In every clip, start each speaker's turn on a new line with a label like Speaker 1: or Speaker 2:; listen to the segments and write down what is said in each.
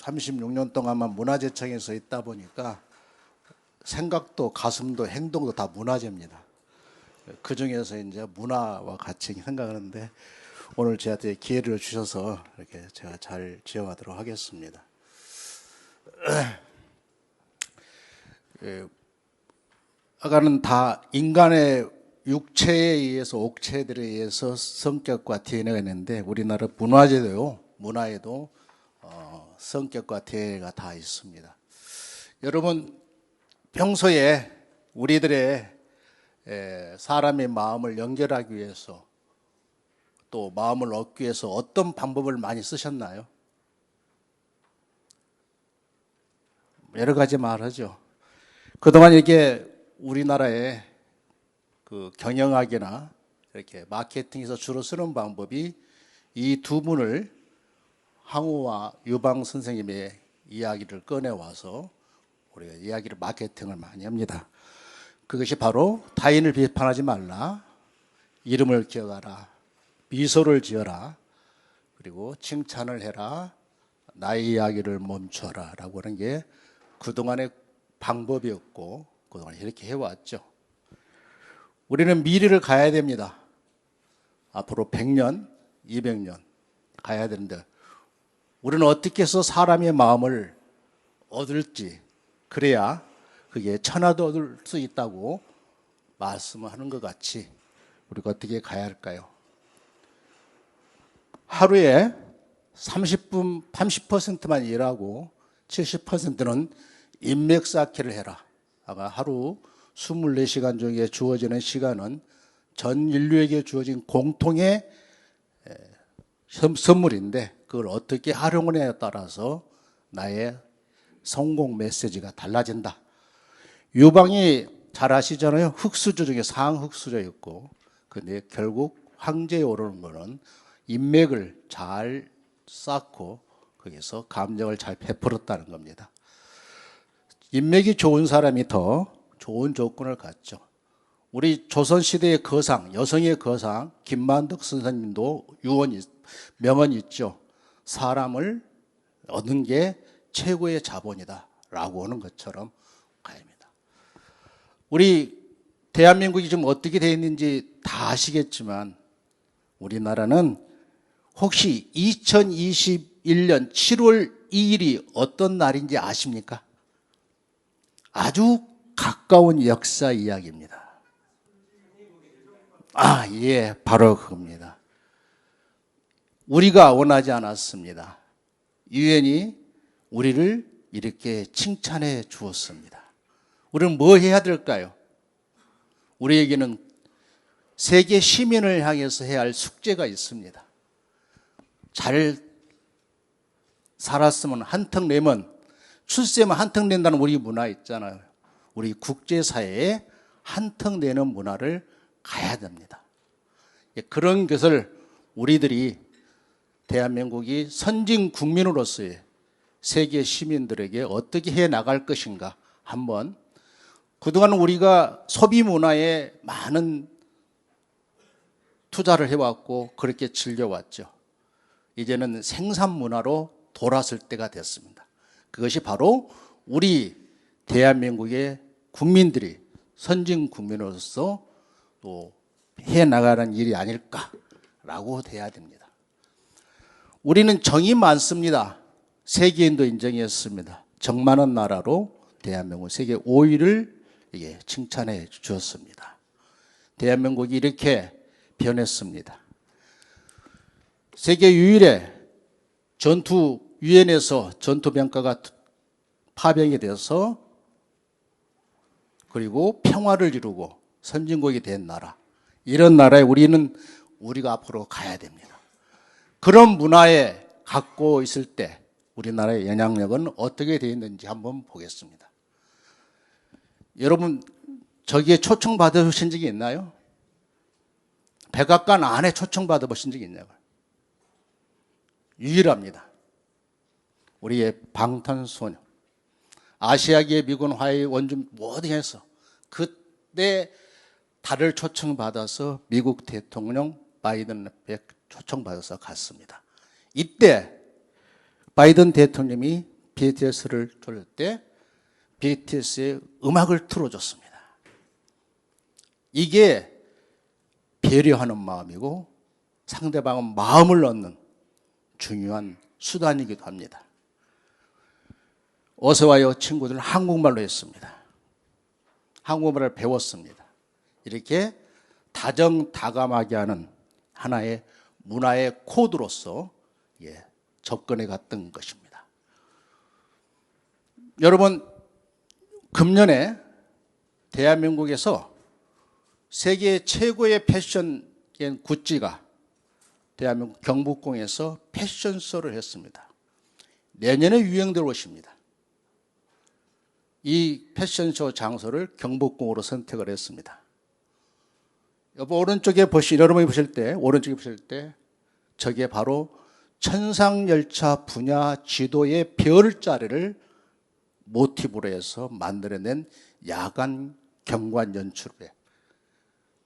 Speaker 1: 36년 동안만 문화재청에서 있다 보니까 생각도 가슴도 행동도 다 문화재입니다. 그 중에서 이제 문화와 같이 생각하는데 오늘 저한테 기회를 주셔서 이렇게 제가 잘 지어가도록 하겠습니다. 아까는 다 인간의 육체에 의해서 옥체들에 의해서 성격과 DNA가 있는데 우리나라 문화에도 성격과 DNA가 다 있습니다. 여러분 평소에 우리들의 사람의 마음을 연결하기 위해서 또 마음을 얻기 위해서 어떤 방법을 많이 쓰셨나요? 여러 가지 말하죠. 그동안 이렇게 우리나라의 그 경영학이나 이렇게 마케팅에서 주로 쓰는 방법이 이 두 분을 항우와 유방 선생님의 이야기를 꺼내와서 우리가 이야기를 마케팅을 많이 합니다. 그것이 바로 타인을 비판하지 말라, 이름을 기억하라, 미소를 지어라, 그리고 칭찬을 해라, 나의 이야기를 멈춰라 라고 하는 게 그동안의 방법이었고 그동안 이렇게 해왔죠. 우리는 미래를 가야 됩니다. 앞으로 100년, 200년 가야 되는데 우리는 어떻게 해서 사람의 마음을 얻을지, 그래야 그게 천하도 얻을 수 있다고 말씀하는 것 같이 우리가 어떻게 가야 할까요? 하루에 30분, 30%만 일하고 70%는 인맥 쌓기를 해라. 아까 하루 24시간 중에 주어지는 시간은 전 인류에게 주어진 공통의 선물인데 그걸 어떻게 활용하느냐에 따라서 나의 성공 메시지가 달라진다. 유방이 잘 아시잖아요. 흙수저 중에 상흙수저였고 근데 결국 황제에 오르는 거는 인맥을 잘 쌓고 거기서 감정을 잘 베풀었다는 겁니다. 인맥이 좋은 사람이 더 좋은 조건을 갖죠. 우리 조선시대의 거상, 여성의 거상 김만덕 선생님도 명언이 있죠. 사람을 얻는 게 최고의 자본이다 라고 하는 것처럼 가입니다. 우리 대한민국이 지금 어떻게 되어 있는지 다 아시겠지만 우리나라는 혹시 2021년 7월 2일이 어떤 날인지 아십니까? 아주 가까운 역사 이야기입니다. 예, 바로 그겁니다. 우리가 원하지 않았습니다. 유엔이 우리를 이렇게 칭찬해 주었습니다. 우리는 뭐 해야 될까요? 우리에게는 세계 시민을 향해서 해야 할 숙제가 있습니다. 잘 살았으면 한턱 내면, 출세면 한턱 낸다는 우리 문화 있잖아요. 우리 국제사회에 한턱 내는 문화를 가야 됩니다. 그런 것을 우리들이 대한민국이 선진 국민으로서의 세계 시민들에게 어떻게 해 나갈 것인가 한번 그동안 우리가 소비 문화에 많은 투자를 해왔고 그렇게 즐겨왔죠. 이제는 생산 문화로 돌아설 때가 됐습니다. 그것이 바로 우리 대한민국의 국민들이 선진 국민으로서 또 해나가는 일이 아닐까라고 돼야 됩니다. 우리는 정이 많습니다. 세계인도 인정했습니다. 정 많은 나라로 대한민국 세계 5위를 칭찬해 주었습니다. 대한민국이 이렇게 변했습니다. 세계 유일의 유엔에서 전투병과가 파병이 돼서 그리고 평화를 이루고 선진국이 된 나라, 이런 나라에 우리가 앞으로 가야 됩니다. 그런 문화에 갖고 있을 때 우리나라의 영향력은 어떻게 되어 있는지 한번 보겠습니다. 여러분 저기에 초청 받으신 적이 있나요? 백악관 안에 초청 받아보신 적이 있냐고요? 유일합니다. 우리의 방탄소년, 아시아계 미군 화해 원중 모두 해서 그때 달을 초청받아서 미국 대통령 바이든에 초청받아서 갔습니다. 이때 바이든 대통령이 BTS를 졸릴 때 BTS의 음악을 틀어줬습니다. 이게 배려하는 마음이고 상대방의 마음을 얻는 중요한 수단이기도 합니다. 어서와요 친구들은 한국말로 했습니다. 한국말을 배웠습니다. 이렇게 다정다감하게 하는 하나의 문화의 코드로서 접근해 갔던 것입니다. 여러분, 금년에 대한민국에서 세계 최고의 패션인 구찌가 대한민국 경복궁에서 패션쇼를 했습니다. 내년에 유행될 옷입니다. 이 패션쇼 장소를 경복궁으로 선택을 했습니다. 여러분이 보실 때, 오른쪽에 보실 때, 저게 바로 천상열차 분야 지도의 별자리를 모티브로 해서 만들어낸 야간 경관 연출회.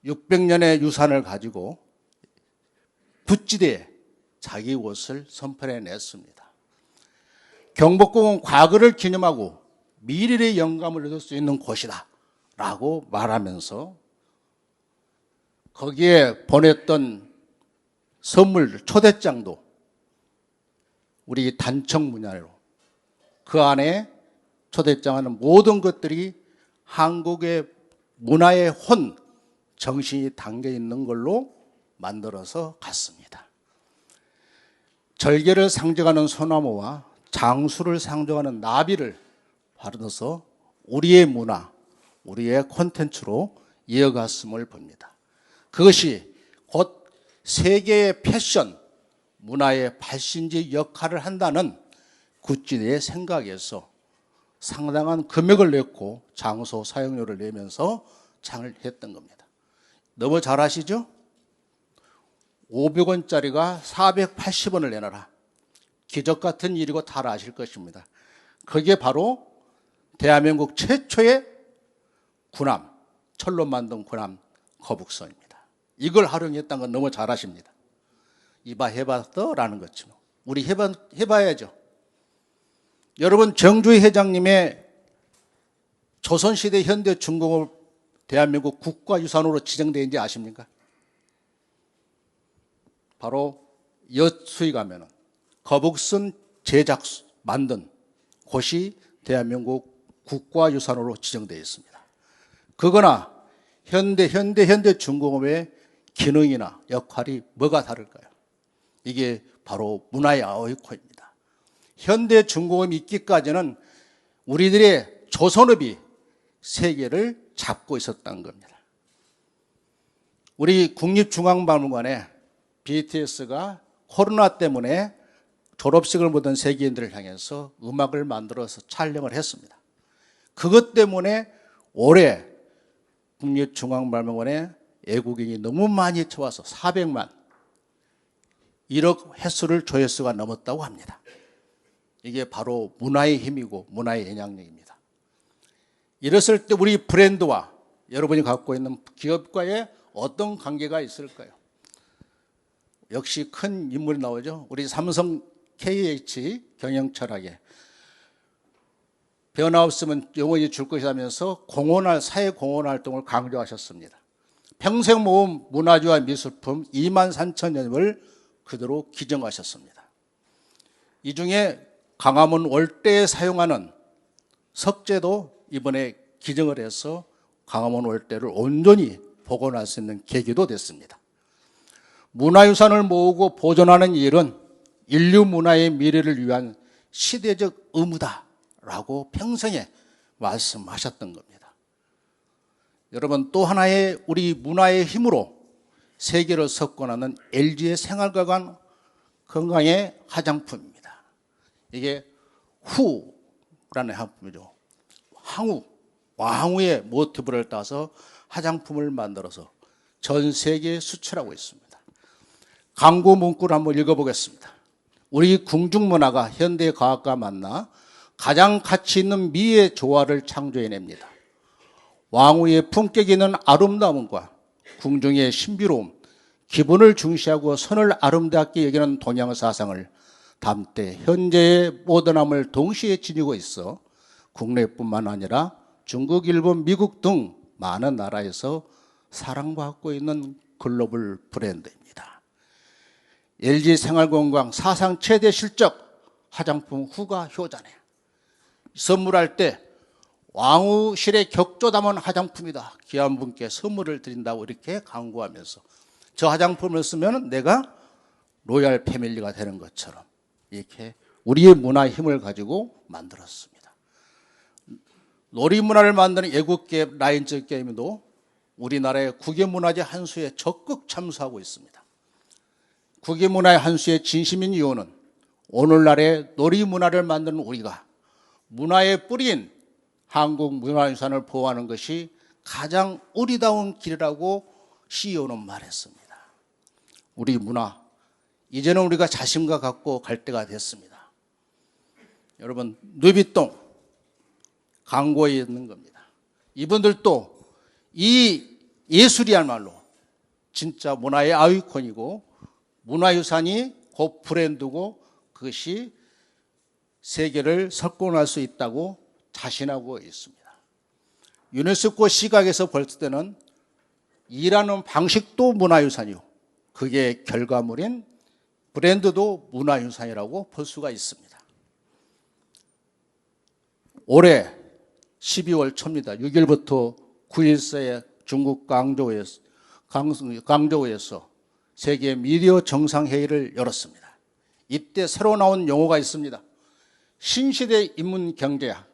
Speaker 1: 600년의 유산을 가지고 구찌대에 자기 옷을 선편해냈습니다. 경복궁은 과거를 기념하고 미래의 영감을 얻을 수 있는 곳이다 라고 말하면서 거기에 보냈던 선물 초대장도 우리 단청 문화로 그 안에 초대장하는 모든 것들이 한국의 문화의 혼 정신이 담겨 있는 걸로 만들어서 갔습니다. 절개를 상징하는 소나무와 장수를 상징하는 나비를 받아서 우리의 문화, 우리의 콘텐츠로 이어갔음을 봅니다. 그것이 곧 세계의 패션, 문화의 발신지 역할을 한다는 구찌의 생각에서 상당한 금액을 냈고 장소 사용료를 내면서 장을 했던 겁니다. 너무 잘 아시죠? 500원짜리가 480원을 내놔라. 기적 같은 일이고 다 아실 것입니다. 그게 바로 대한민국 최초의 군함, 철로 만든 군함 거북선입니다. 이걸 활용했다는 건 너무 잘 아십니다. 이봐 해봤더라는 거죠. 우리 해봐야죠. 여러분, 정주희 회장님의 조선시대 현대중공업 대한민국 국가유산으로 지정되는지 아십니까? 바로 여수에 가면은 거북선 제작 만든 곳이 대한민국 국가유산으로 지정되어 있습니다. 그거나 현대중공업의 기능이나 역할이 뭐가 다를까요? 이게 바로 문화의 아이콘입니다. 현대중공업이 있기까지는 우리들의 조선업이 세계를 잡고 있었다는 겁니다. 우리 국립중앙박물관에 BTS가 코로나 때문에 졸업식을 보던 세계인들을 향해서 음악을 만들어서 촬영을 했습니다. 그것 때문에 올해 국립중앙박물관에 외국인이 너무 많이 쳐와서 400만 1억 횟수를 조회수가 넘었다고 합니다. 이게 바로 문화의 힘이고 문화의 영향력입니다. 이랬을 때 우리 브랜드와 여러분이 갖고 있는 기업과의 어떤 관계가 있을까요? 역시 큰 인물이 나오죠. 우리 삼성 KH 경영 철학에 변화 없으면 영원히 줄 것이라면서 사회 공헌 활동을 강조하셨습니다. 평생 모은 문화재와 미술품 23,000점을 그대로 기증하셨습니다. 이 중에 광화문 월대에 사용하는 석재도 이번에 기증을 해서 광화문 월대를 온전히 복원할 수 있는 계기도 됐습니다. 문화유산을 모으고 보존하는 일은 인류 문화의 미래를 위한 시대적 의무다라고 평생에 말씀하셨던 겁니다. 여러분, 또 하나의 우리 문화의 힘으로 세계를 석권하는 LG의 생활가관 건강의 화장품입니다. 이게 후라는 화장품이죠. 왕후의 모티브를 따서 화장품을 만들어서 전 세계에 수출하고 있습니다. 광고 문구를 한번 읽어보겠습니다. 우리 궁중문화가 현대과학과 만나 가장 가치 있는 미의 조화를 창조해냅니다. 왕후의 품격 있는 아름다움과 궁중의 신비로움, 기본을 중시하고 선을 아름답게 여기는 동양 사상을 담대 현재의 모던함을 동시에 지니고 있어 국내뿐만 아니라 중국, 일본, 미국 등 많은 나라에서 사랑받고 있는 글로벌 브랜드입니다. LG 생활건강 사상 최대 실적 화장품 후가 효자네. 선물할 때 왕우실에 격조 담은 화장품이다. 귀한 분께 선물을 드린다고 이렇게 광고하면서 저 화장품을 쓰면 내가 로얄 패밀리가 되는 것처럼 이렇게 우리의 문화의 힘을 가지고 만들었습니다. 놀이문화를 만드는 애국기업 라이온즈 게임도 우리나라의 국외문화재 한수에 적극 참수하고 있습니다. 국외문화의 한수에 진심인 이유는 오늘날의 놀이문화를 만드는 우리가 문화의 뿌리인 한국 문화유산을 보호하는 것이 가장 우리다운 길이라고 CEO는 말했습니다. 우리 문화, 이제는 우리가 자신감 갖고 갈 때가 됐습니다. 여러분, 누비똥 광고에 있는 겁니다. 이분들도 이 예술이야말로 진짜 문화의 아이콘이고 문화유산이 곧 브랜드고 그것이 세계를 석권할 수 있다고 자신하고 있습니다. 유네스코 시각에서 볼 때는 일하는 방식도 문화유산이고 그게 결과물인 브랜드도 문화유산이라고 볼 수가 있습니다. 올해 12월 초입니다. 6일부터 9일서에 중국 광저우에서 세계 미디어 정상회의를 열었습니다. 이때 새로 나온 용어가 있습니다. 신시대 인문경제학.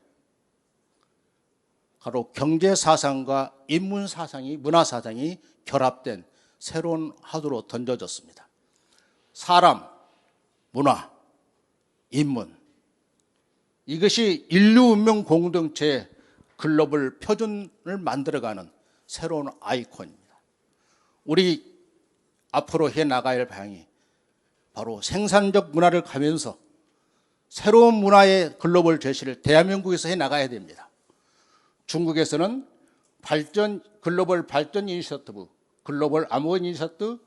Speaker 1: 바로 경제사상과 인문사상이, 문화사상이 결합된 새로운 화두로 던져졌습니다. 사람, 문화, 인문. 이것이 인류 운명 공동체의 글로벌 표준을 만들어가는 새로운 아이콘입니다. 우리 앞으로 해나가야 할 방향이 바로 생산적 문화를 가면서 새로운 문화의 글로벌 제시를 대한민국에서 해나가야 됩니다. 중국에서는 글로벌 발전 이니셔티브, 글로벌 암호화 이니셔티브,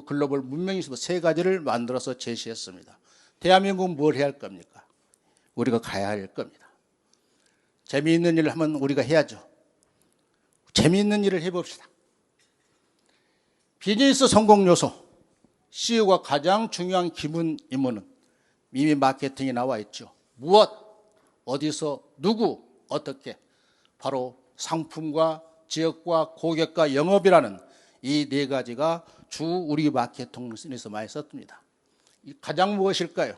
Speaker 1: 글로벌 문명 이니셔티브 세 가지를 만들어서 제시했습니다. 대한민국은 뭘 해야 할 겁니까? 우리가 가야 할 겁니다. 재미있는 일을 하면 우리가 해야죠. 재미있는 일을 해봅시다. 비즈니스 성공 요소, CEO가 가장 중요한 기본 임무는 이미 마케팅에 나와 있죠. 무엇, 어디서, 누구, 어떻게. 바로 상품과 지역과 고객과 영업이라는 이 네 가지가 주 우리 마케팅에서 많이 썼습니다. 가장 무엇일까요?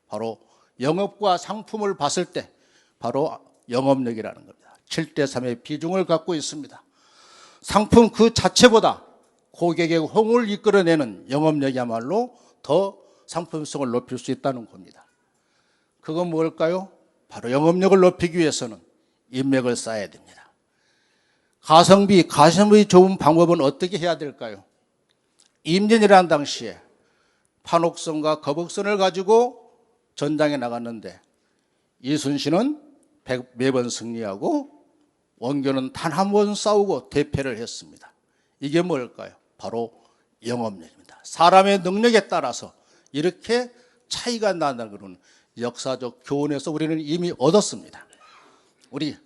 Speaker 1: 바로 영업과 상품을 봤을 때 바로 영업력이라는 겁니다. 7대3의 비중을 갖고 있습니다. 상품 그 자체보다 고객의 호응을 이끌어내는 영업력이야말로 더 상품성을 높일 수 있다는 겁니다. 그건 뭘까요? 바로 영업력을 높이기 위해서는 인맥을 쌓아야 됩니다. 가성비 좋은 방법은 어떻게 해야 될까요? 임진왜란 당시에 판옥선과 거북선을 가지고 전장에 나갔는데 이순신은 매번 승리하고 원교는 단 한 번 싸우고 대패를 했습니다. 이게 뭘까요? 바로 영업력입니다. 사람의 능력에 따라서 이렇게 차이가 난다는 그런 역사적 교훈에서 우리는 이미 얻었습니다. 우리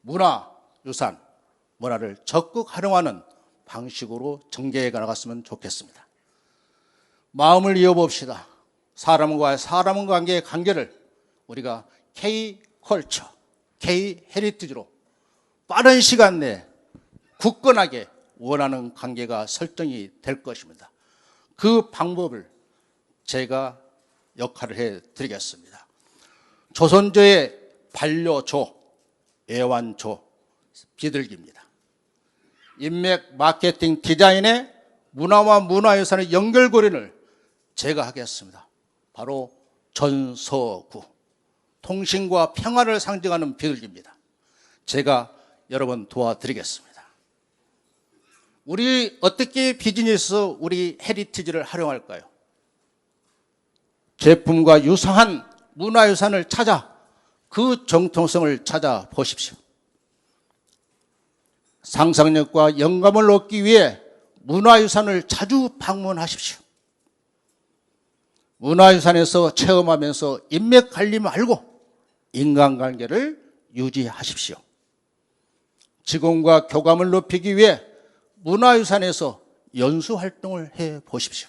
Speaker 1: 문화유산, 문화를 적극 활용하는 방식으로 전개해 나갔으면 좋겠습니다. 마음을 이어봅시다. 사람과 사람 관계의 관계를 우리가 K-컬처, K-헤리티지로 빠른 시간 내에 굳건하게 원하는 관계가 설정이 될 것입니다. 그 방법을 제가 역할을 해드리겠습니다. 조선조의 반려조, 애완조, 비둘기입니다. 인맥 마케팅 디자인의 문화와 문화유산의 연결고리를 제가 하겠습니다. 바로 전서구, 통신과 평화를 상징하는 비둘기입니다. 제가 여러분 도와드리겠습니다. 우리 어떻게 비즈니스 우리 헤리티지를 활용할까요? 제품과 유사한 문화유산을 찾아 그 정통성을 찾아보십시오. 상상력과 영감을 얻기 위해 문화유산을 자주 방문하십시오. 문화유산에서 체험하면서 인맥 관리 말고 인간관계를 유지하십시오. 직원과 교감을 높이기 위해 문화유산에서 연수활동을 해보십시오.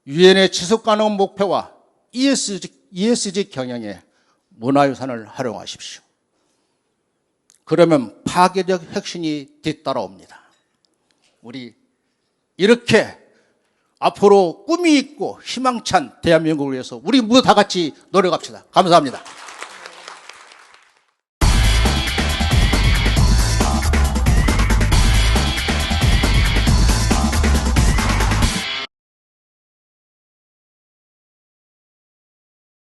Speaker 1: 유엔의 지속가능 목표와 ESG 경영에 문화유산을 활용하십시오. 그러면 파괴적 혁신이 뒤따라옵니다. 우리 이렇게 앞으로 꿈이 있고 희망찬 대한민국을 위해서 우리 모두 다 같이 노력합시다. 감사합니다.